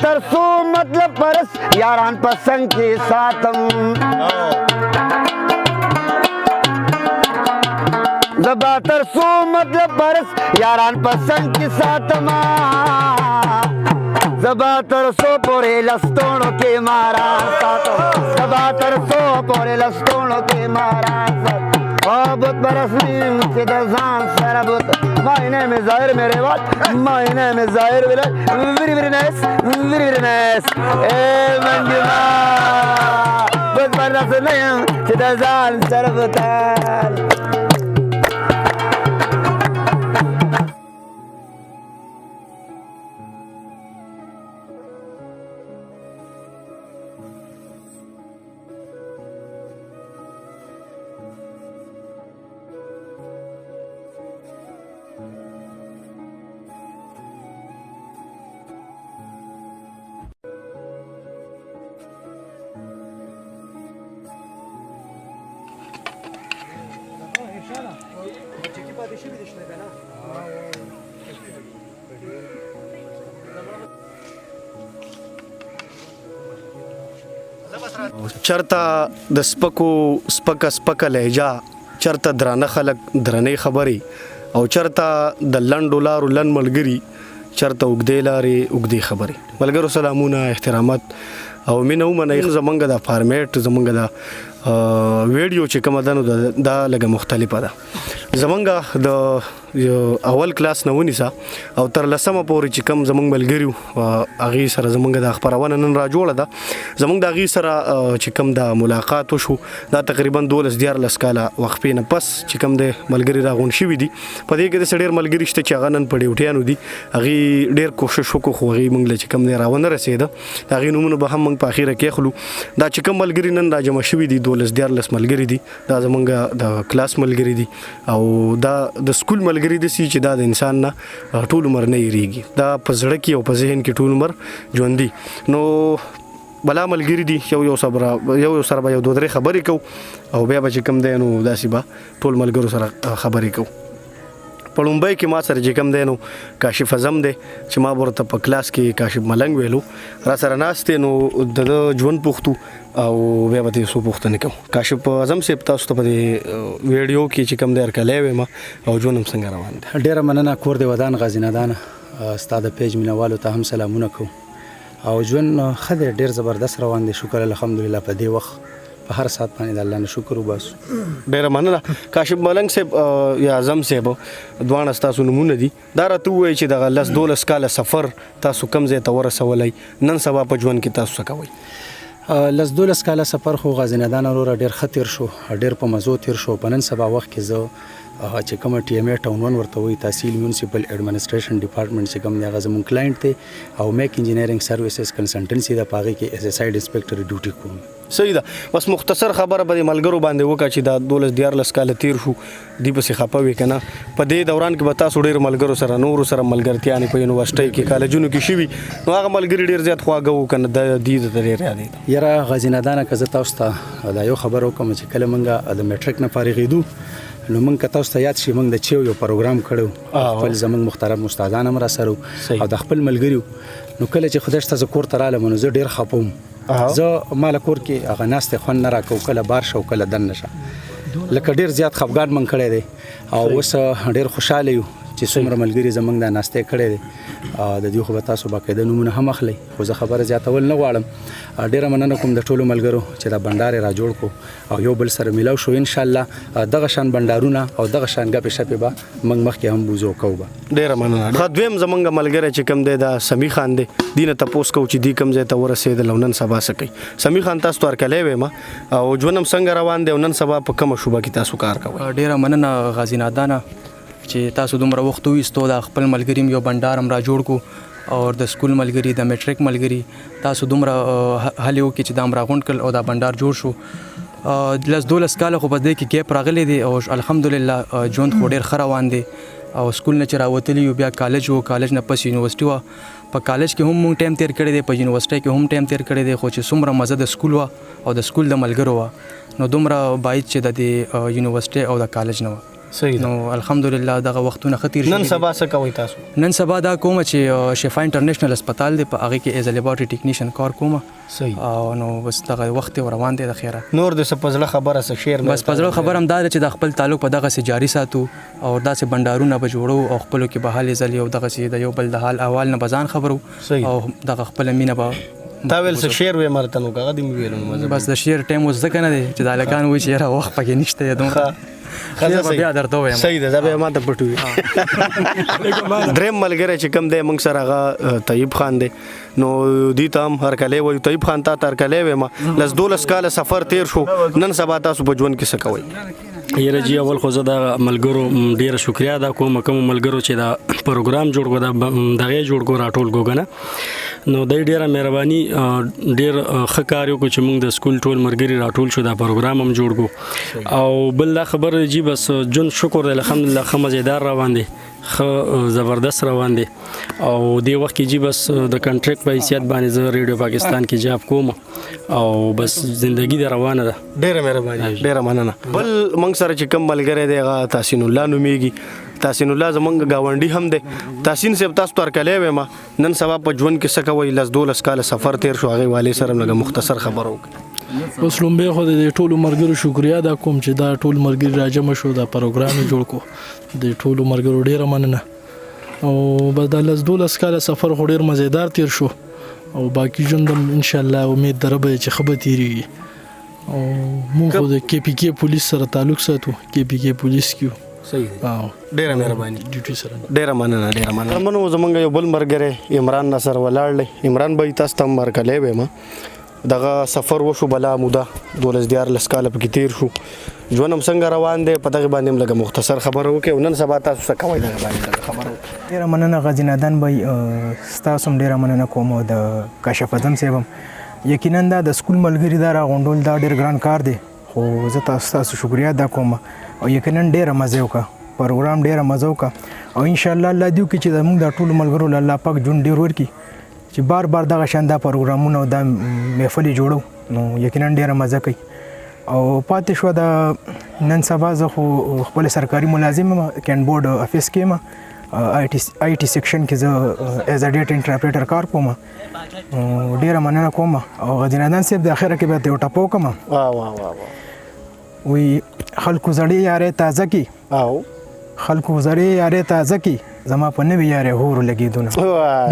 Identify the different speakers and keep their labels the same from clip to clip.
Speaker 1: तरसो मतलब परस यारान पसंग के साथम जबा तरसो मतलब परस यारान पसंग के साथमा जबा तरसो पोरे लस्तोणों के मारा साथम जबा तरसो पोरे लस्तोणों के मारा बहुत बरसनी मुझे दजान सारा बहुत My name is Zahir मेरे बात My name is Zahir very very nice eh मंजुमा बहुत बरसनी मुझे दजान सारा बहुत
Speaker 2: چرته د سپکه لهجه چرته درانه خلک درنې خبرې او چرته د لنډو لارو لنډ ملګري چرته اوږدې لارې اوږدې خبرې ملګرو سلامونه احترامات او مینه ومنئ زمونږ د فارمیټ زمونږ د ویډیو چې کومه ده نو دا لږه مختلفه ده زمونږ د اول کلاس نه ونیسه او تر لسمه پورې چې کوم زمونږ ملګري هغې سره زمونږ د خپرونه نن را جوړه ده زمونږ د هغې سره چې کوم د ملاقات وشو دا تقریبا 12-14 کاله وقفې نه پس چې کوم د ملګري راغونډ شوي دي په دې کې داسې ډېر ملګري شته چې هغه نن په ډیوټیانو دي هغې ډېر کوښښ وکړو خو هغې موږ له چې کوم دی راونه رسېده د هغې نومونه به هم موږ په اخره کې اخلو دا چې کوم ملګري نن را جمع شوي دي 12-14 ملګري دي دا زمونږ د کلاس ملګري دي او دا د سکول ملګري دي چې دا د انسان نه ټول عمر نه هېرېږي دا په زړه کې او په ذهن کې ټول عمر ژوندي نو بلا ملګري دي یو سره به یو 2-3 خبرې کوو او بیا به چې کوم دی نو داسې به ټول ملګرو سره خبرې کوو په لومبۍ کې ما سره چې کوم دی نو کاشف اعظم دی چې ما ورته په کلاس کې کاشف ملنګ ویلو را سره ناست دی نو د ژوند پوښتو او بیا به څو پوښتنې کوو کاشف اعظم صاحب تاسو ته په دې ویډیو کې چې کوم دی هرکلی ویم او ژوند هم څنګه روان دی
Speaker 3: ډېره مننه کور دی ودان غازي نادان ستا د پیج مینوالو ته هم سلامونه کوو او ژوند ښه دی ډېر زبردست روان دی شکر الحمدلله په دې وخت په هر ساعت باندې د الله نه شکر وباسو
Speaker 2: ډېره مننه کاشف ملنګ صاحب یا اعظم صاحب دواړه ستاسو نومونه دي دا راته ووایي چې دغه 10-12 کاله سفر تاسو کوم ځای ته ورسولی نن سبا په ژوند کې تاسو څه کوئ
Speaker 3: 10-12 کاله سفر خو غازي نادان وروره ډېر ښه تېر شو ډېر په مزو تېر شو په نن سبا وخت کې زه چې کومه ټي ایم اے ټاون 1 ورته وایي تحصیل میونسپل ایډمنسټریشن ډپارټمنټ چې کوم دی هغه زموږ کلاینټ دی او میک انجینرینګ سروسز کنسلټنسي د په هغې کې ایز ا سایډ انسپیکټر ډیوټي کوم
Speaker 2: صحیح ده بس مختصر خبره به د ملګرو باندې وکړه چې دا 12-14 کاله تېر شو دوی پسې خفه وي که نه په دې دوران کې به تاسو ډېرو ملګرو سره نورو سره ملګرتیانې په یونیورسټۍ کې کالجونو کې شوي نو هغه ملګري ډېر زیات خواږه وو که نه د دې ته ډېر یادېده
Speaker 3: یاره غازي نادانه که زه تاسو ته دا یو خبر وکړم چې کله موږ د میټرک نه فارغېدو نو موږ که تاسو ته یاد شي موږ د چیو یو پروګرام کړی خپل زموږ محترم استادان هم راسره او د خپل ملګري نو کله چې خدای شته زه کور ته رالم نو زه ډېر خفه وم زه ما له کور کې هغه ناستې خوند نه راکوو کله بار شه او کله دننه شه لکه ډېر زیات خفګان من کړی دی او اوس ډېر خوشحاله یو چې څومره ملګري زموږ دا ناستې کړی دی د دې خو به تاسو باقاعده نومونه هم اخلئ خو زه خبره زیاتول نه غواړم ډېره مننه کوم د ټولو ملګرو چې دا بنډار یې را جوړ کړو او یو بل سره میلاو شو انشاءالله دغه شان بنډارونه او دغه شان ګپې شپې به موږ مخکې هم بوزو کوو به
Speaker 2: ډېره مننه ښه دویم زموږ ملګری چې کوم دی دا سمی خان دی دې نه تپوس کوو چې دې کوم ځای ته ورسېدل او نن سبا څه کوي سمی خان تاسو ته هرکلی ویم او ژوند هم څنګه روان دی او نن سبا په کومه شوبه کې تاسو کار کوئ
Speaker 4: ډېره مننه غازي نادانه چې تاسو دومره وخت وویستو د خپل ملګري یو بنډار هم را جوړ کړو او د سکول ملګري د میټرک ملګري تاسو دومره هلې وکړي چې دا هم راغونډ کړل او دا بنډار جوړ شو 10-12 کاله خو په دې کې ګیپ راغلی دی او الحمدلله ژوند خو ډېر ښه روان دی او سکول نه چې راوتلي یو بیا کالج و کالج نه پس یونیورسټي وه په کالج کې هم مونږ ټایم تېر کړی دی په یونیورسټۍ کې هم ټایم تېر کړی دی خو چې څومره مزه د سکول وه او د سکول د ملګرو وه نو دومره باید چې د یونیورسټۍ او د کالج نه وه
Speaker 2: صحیح
Speaker 4: نو الحمدلله دغه وختونه خطیر
Speaker 2: نن سبا څه کوي تاسو؟
Speaker 4: نن سبا دا کوم چې شفا انټرنیشنل هسپتال دی په هغه کې ایز ا لیبارټری ټیکنیشن کار کوم
Speaker 2: صحیح.
Speaker 4: او نو بس دغه وخت روان دی د خیره.
Speaker 2: نور د سپزله خبره څه شیر
Speaker 4: بس پزړه خبر هم دا چې د خپل تعلق په دغه سي جاری ساتو او داسې بندارونه به جوړو او خپل کې به حال ځلی او دغه سي د یو بل د حال احوال نه بزان خبرو
Speaker 2: صحیح.
Speaker 4: او دغه خپل مینه به
Speaker 2: تا ویل څه شیر وې مرته نو هغه دې مې ویل
Speaker 4: بس د شیر ټایم اوس ځکه نه دی چې د هلکان وایي چې یاره وخت پکې نشته یا دومره شیر به بیا درته ووایم.
Speaker 2: صحیح ده زه به ما ته پټوي. دریم ملګری چې کوم دی موږ سره هغه طیب خان دی نو دوی ته هم هرکلی وایو. طیب خان تا ته هرکلی وایم. 12 کاله سفر تیر شو نن سبا تاسو په ژوند کې څه کوئ؟
Speaker 5: یاره جی اول خو زه د ملګرو ډیره شکریا ادا کوم کوم ملګرو چې دا پروګرام جوړ کړو دغه جوړ کړو راټول کوګنه نو د ډیره مهرباني ډیر ښه کار وکړو چې موږ د سکول ټول مرګري راټول شو دا پروګرام هم جوړ کړو او بل خبر جی بس جون شکر دی الحمدلله ښه مزیدار روان دی ښه زبردست روان دی او دې وخت کې جی بس د کنټریکټ په حیثیت باندې زه ریډیو پاکستان کې جاب کوم او بس زندگی د روانه ده.
Speaker 2: ډیره مهرباني ډیره مننه. بل موږ سره چې کوم ملګری دی هغه تحسین الله نومیږي. تحسین الله زمونږ گاونډي هم دی. تحسین صاحب تاسو ته هرکلی وایم. نن سبا په ژوند کې څه کوئ؟ 12 کاله سفر تیر شو هغې والي سره لږه مختصر خبره وکړئ.
Speaker 6: اوس لومبۍ خو د ټولو مرګرو شکریا ادا کوم چې دا ټول مرګري راجمع شو دا پروګرام جوړ کو د ټولو مرګرو ډیره مننه او بس د 12 کاله سفر خو ډیر مزیدار تیر شو او باقی ژوند هم ان شاء الله امید دربه چې خبر تیریږي او موږ د کې پی کې پولیس سره تعلق ساتو. کې پی کې پولیس کیو
Speaker 2: صحیح دی. ډیره مهرباني
Speaker 6: ډیوټي سره
Speaker 2: ډیره مننه ډیره مننه. منو زمونږ یو بل مرګری عمران نصر ولاړ دی. عمران بھائی تاسو ته مرکلی وایم. دغه سفر وشو بلا موده 12 کاله پکې تیر شو. ژوند هم څنګه روان دی په دغه باندې هم لږه مختصر خبره وکړئ. نن سبا تاسو څه کوئ دغه باندې خبره وکړئ.
Speaker 7: ډیره مننه غازي نادان بھائی ستاسو هم ډیره مننه کوم او د کاشف اعظم صاحب هم یقینا دا د سکول ملګري دا راغونډول دا ډیر ګران کار دی خو زه تاسو شکریا ادا کوم او یقینا ډیره مزه وکړه پروګرام ډیره مزه وکړه او ان شاء الله الله دیو کې چې موږ د ټول ملګرو الله پاک جون ډیر ورکړي چې بار بار دغه شانده پروګرامونه او د محفل جوړو نو یقینا ډیره مزه کوي او پاتې شو د نن سبا زه خو خپل سرکاري ملازم کین بورډ افیس کې ما آی ټي سیکشن کې زه ایز ا ډیټا انټرپریټر کار کوم ډیره مننه کوم او غزنادان صاحب د اخره کې به یو ټاپو کوم وی خلکو زړې یارې تازه کی
Speaker 2: او
Speaker 7: خلکو زړې یارې تازه کی زما په نوې یارې هور لګیدونه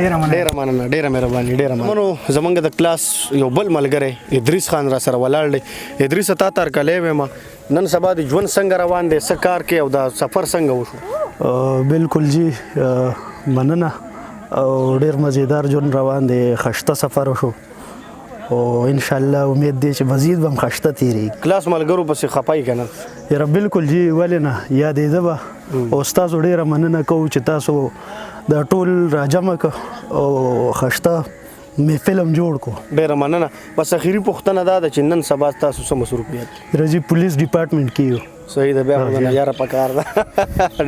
Speaker 2: ډیره مننه ډیره مهرباني ډیره مننه. زمونږ د کلاس یو بل ملګری ادریس خان را سره ولاړ دی. ادریس تا ته هرکلی وایم. نن سبا د ژوند څنګه روان دی څه کار کې او دا سفر څنګه وشو؟
Speaker 8: بالکل جی مننه او ډیر مزیدار ژوند روان دی. خشته سفر وشو او ان شاء الله امید دی چې مزید هم خشته تیریږي.
Speaker 2: کلاس ملګرو پسې خپای کنه؟
Speaker 8: یاره بالکل جی ولې نه یادېده به او ستاسو ډیره مننه کوو چې تاسو دا ټول راجمع کړه او خشته محفل هم جوړ کو.
Speaker 2: ډیره مننه. بس اخیری پوښتنه دا ده چې نن سبا تاسو څه مصروفیت؟
Speaker 8: رجی پولیس ډپارټمنټ کې یو.
Speaker 2: صحیح ده بیا مننه یاره پکار ده.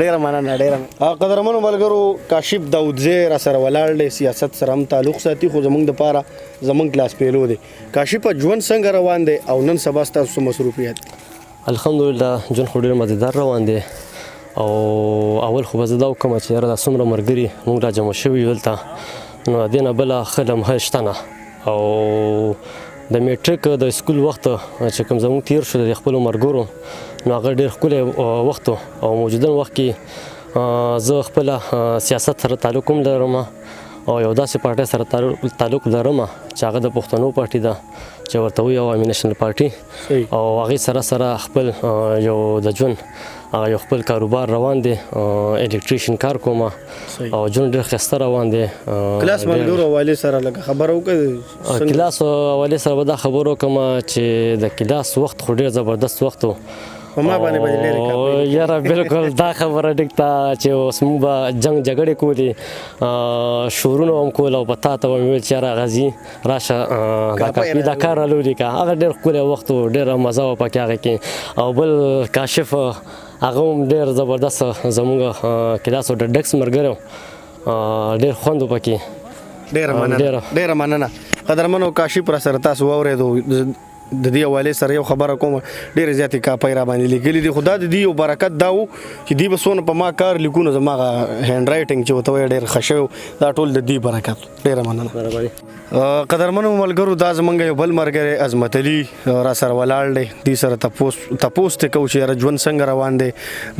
Speaker 2: ډیره مننه ډیره. قدرمنو ملګرو کاشف داودزی را سره ولاړ دی. سیاست سره هم تعلق ساتي خو زمونږ دپاره زمونږ کلاس پیلو دی. کاشف ژوند څنګه روان دی او نن سبا ستاسو څه مصروفیت؟
Speaker 9: الحمدلله ژوند خو ډېر مزیدار روان دی او اول خو به زه دا وکړم چې یاره دا څومره ملګري موږ را جمع شوي یو دلته نو د دې نه بله ښه لمحه شته نه او د میټریک د سکول وخت چې کوم زموږ تیر شو د خپلو ملګرو نو هغه ډېر ښکلی وخت او موجوده وخت کې زه خپله سیاست سره تعلق هم لرم او یو داسې پارټۍ سره تعلق لرم چې هغه د پښتنو پارټي ده چې ورته وایي عوامي نیشنل پارټي او هغې سره سره خپل یو د ژوند یو خپل کاروبار روان دی. الکتریشن کار کوم او ژوند ډېر ښایسته روان دی.
Speaker 2: کلاس ملګرو حوالې سره لږه خبره وکړئ.
Speaker 9: کلاس حوالې سره به دا خبره وکړم چې د کلاس وخت خو ډېر زبردست وخت و
Speaker 2: په ما باندې به لرې کاپي.
Speaker 9: یاره بالکل دا خبره ډېږته چې اوس موږ به جنګ جګړې کولې شورونه هم کول او په تا ته به مې ویل چې یاره غازي راشه دا کاپي دا کار رالولي که هغه ډېر ښکلی وخت و ډېره مزه وه پکې هغه کې او بل کاشف هغه هم ډېر زبردست زموږ کلاس و ډکس ملګری ډېر خوند و پکې.
Speaker 2: ډیره مننه. قدرمنو کاشف را سره تاسو واورېدو د دې حواله سره یو خبره کوم ډېر زیاتې کاپای را باندې لیکلي دي خدا د دې یو برکت دا و چې دی بسونه په ما کار لیکونه زما هند رائټینګ چې وته ډېر خشو دا ټول د دې برکت ډېر مننه قدرمنو ملګرو دا زمونږ یو بل مرګره عظمت علي را سره ولاړ دی دې سره تپوس ته کو چې ژوند څنګه روان دی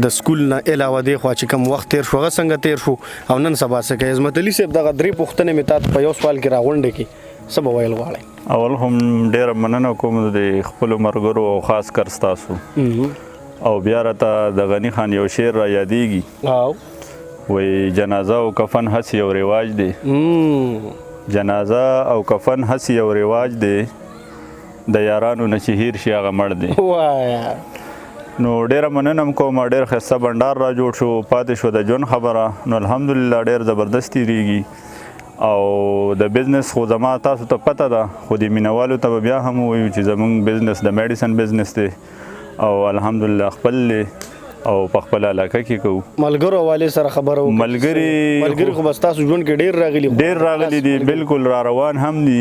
Speaker 2: د سکول نه علاوه دی خو چې کوم وخت تیر شو څنګه تیر شو او نن سبا څه عظمت علي صاحب دغه درې پوښتنې مې تاسو په یو سوال کې راغونډې کې سبا ویل غواړي
Speaker 10: اول هم ډیره مننه کوم د خپل مرګرو او خاص کر تاسو او بیا راته د غنی خان یو شعر را یادېږي وای جنازه او کفن هسې یو رواج دی جنازه او کفن هسې یو رواج دی د یارانو نه چې هیر شي هغه مړ دی نو ډیره مننه کوم ډیر ښایسته بنډار را جوړ شو پاتې شو د ژوند خبره نو الحمدلله ډیر زبردست تیریږي او د بزنس خو زما تاسو ته پته ده خو د مینوالو ته بیا هم وایو چې زموږ بزنس د میډیسن بزنس دی او الحمدلله خپل او په خپل علاقه کې کوو
Speaker 2: ملګرو حواله سره خبرو ملګری خو بس تاسو ژوند کې
Speaker 10: ډیر راغلي دي بالکل را روان هم دي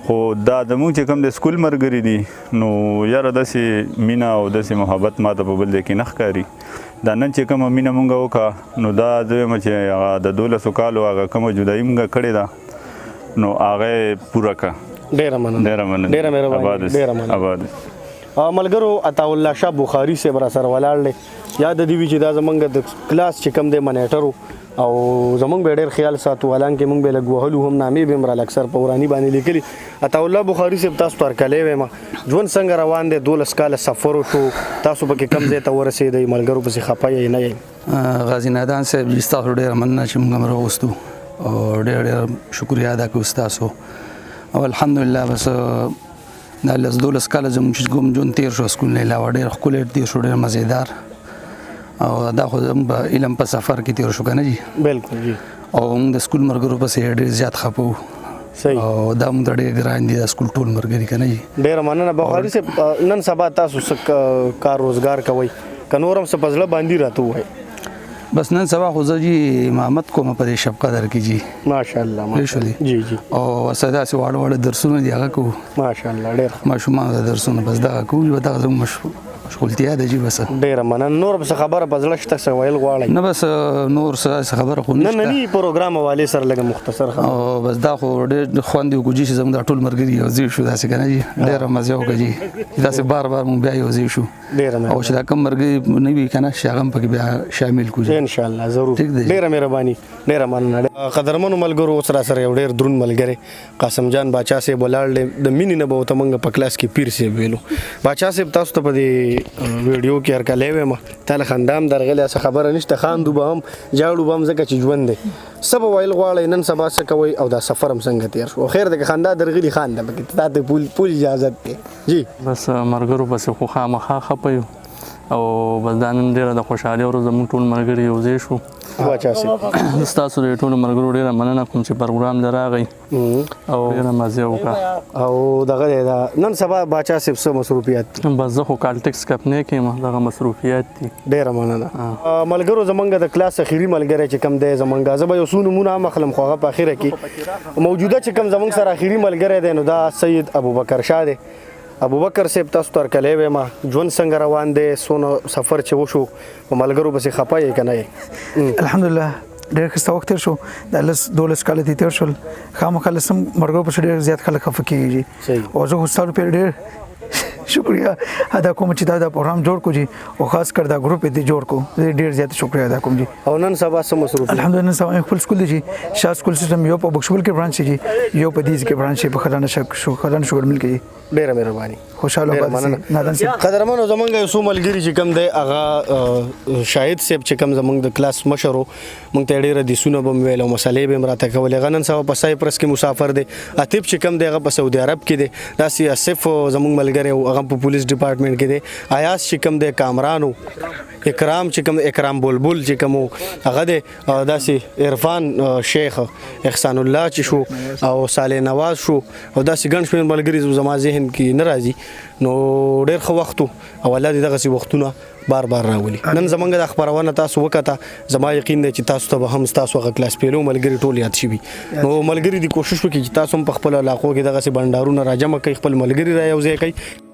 Speaker 10: خو دا زموږ چې کوم د سکول مرګري دي نو یاره داسې مینه او داسې محبت ما ته په بل دی کې نه ښکاري دا نن چې کومه مینه مونږ وکړه نو دا زه وایم چې هغه د 12 کالو هغه کومه جدایي مونږ کړې ده نو هغه پوره کړه
Speaker 2: ډیره مننه
Speaker 10: آباد
Speaker 2: ملګرو عطاالله شاه بخاري صاحب را سره ولاړ دی یاد دی چې دا زمونږ د کلاس چې کوم دی منیټر او زمونږ به ډېر خیال ساتو حالانکه مونږ به لږ وهلو هم نامې به مرال اکثر په ورانی باندې لیکلي عطاالله بخاري صاحب تاسو تر کلې وې ما ژوند څنګه روان دی 12 کاله سفر شو تاسو پکې کم ځای ته ورسېدئ ملګرو پسې خپای نه یې
Speaker 3: غازی نادان صاحب تاسو ډېر مننه چې موږ راوستو او ډېر شکریا ادا کوم تاسو او الحمدلله بس دا 12 کاله زموږ کوم جون تیر شو سکول نه علاوه ډېر خپل تیر شو ډېر مزیدار او دا خو زموږ علم په سفر کې تیر شو کنه جی
Speaker 2: بالکل جی
Speaker 3: او موږ د سکول مرګرو پسې ډېر زیات خپو
Speaker 2: صحیح
Speaker 3: او دا موږ ډېر ګران دي د سکول ټول مرګري کنه جی
Speaker 2: ډېر مننه بخاري صاحب نن سبا تاسو کار روزګار کوي کنورم څه پزله باندې راته وای
Speaker 3: بس نن سبا خو زه جی محمد کوم په شب قدر کې جی
Speaker 2: ماشاءالله ماشاءالله جی جی
Speaker 3: او صدا سي واړه درسونه دی هغه کو
Speaker 2: ماشاءالله ډېر
Speaker 3: ماشومان درسونه بس دا کو دا زموږ مشغولتیا ده جی بس
Speaker 2: ډېر مننه نور بس خبره پزله شته څه ویل غواړي
Speaker 3: نه بس نور څه خبره خو
Speaker 2: نه نه پروګرام والے سره لګه مختصر
Speaker 3: او بس دا خو ډېر خوندې وګورئ چې زموږ ټول مرګري یو ځای شو داسې کنه جی ډېر مزه وکړي داسې بار مونږ بیا یو ځای شو
Speaker 2: ډېر
Speaker 3: او چې دا کم مرګري نه وي کنه شاغم پکې بیا شامل کوو
Speaker 2: ان شاء الله ضرور ډېر مهرباني ډېر مننه قدرمنو ملګرو سره یو ډېر درون ملګری قاسم جان باچا سي بولاړ د مینې نه به ته مونږ په کلاس کې پیر سي ویلو باچا سي تاسو ته په دې ویډیو کې هر کله وې ما تعالی خندام درغله څه خبره نشته خاندو به هم جاړو به هم زکه چې ژوند دی سبا ویل غواړي نن سبا څه کوي او دا سفر هم څنګه تیر شو خیر د خندا درغلي خان ده پکې ته پول اجازه ده جی
Speaker 11: بس مرګرو بس خو خامخا خپيو او بس دا نن ډیره د خوشحالي ورځ زموږ ټول مرګري یو ځای شو
Speaker 2: واچا سي
Speaker 11: تاسو د ټول مرګرو ډیره مننه کوم چې پروګرام دراغی او ډیره مزه وکړه
Speaker 2: او دغه نن سبا باچا سي څه مصروفیت
Speaker 11: بس زه خو کالټکس کپنې کې دغه مصروفیت دي
Speaker 2: ډیره مننه ملګرو زمونږ د کلاس اخیری ملګری چې کم دی زمونږ زبا یو سونو مونږه مخلم خوغه په اخیره کې موجوده چې کم زمونږ سره اخیری ملګری دی نو دا سید ابوبکر شاه دی ابوبکر صاحب تاسو تر کله وې ما ژوند څنګه روان دی سونو سفر چې وشو په ملګرو بس خپای کنه
Speaker 12: الحمدلله ډېر ښه وخت تیر شو د 12 کال تیر شول خامخا لسم مرګو په ډېر زیات خلک خفه کیږي او زه هوستل په ډېر شکریہ ادا کوم چې دا پروګرام جوړ کو جی او خاص کر دا ګروپ دې جوړ کو ډېر زیات شکریہ ادا کوم جی
Speaker 2: او نن سبا سم مصروف
Speaker 12: الحمدلله نن سبا خپل سکول جی شاه سکول سیستم یو په بخشول کې برانچ جی یو په دیز کې برانچ په خلانه شو مل کې
Speaker 2: ډېر مهرباني
Speaker 12: خوشاله
Speaker 2: نادان سي قدرمنو زمونږ یو ملګری چې کم دی هغه شاهد صاحب چې کم زمونږ د کلاس مشرو مونږ ته ډېر د سونه بم ویلو مسالې به مراته کولې غنن سبا په سایپرس کې مسافر دی اتیب چې کم دی هغه په سعودي عرب کې دی داسي اسف زمونږ ملګری هغه په پولیس ډپارټمنټ کې دی آیاس چې کم دی کامرانو اکرام چې کم اکرام بلبل چې کم هغه دی داسي عرفان شیخ احسان الله چې شو او صالح نواز شو او داسي ګڼ شمېر ملګري زما ذهن کې ناراضي نو ډېر خو وخت او الله دې دغه سي وختونه بار بار راولي. نن زمونږ د خبرونه تاسو وکړه زما یقین دی چې تاسو ته به هم تاسو هغه کلاس پیلو ملګری ټول یاد شي نو ملګری دی کوشش وکړي چې تاسو هم په خپل علاقو کې دغه سي بندارونه راجمع کوي خپل ملګری را یوځای کوي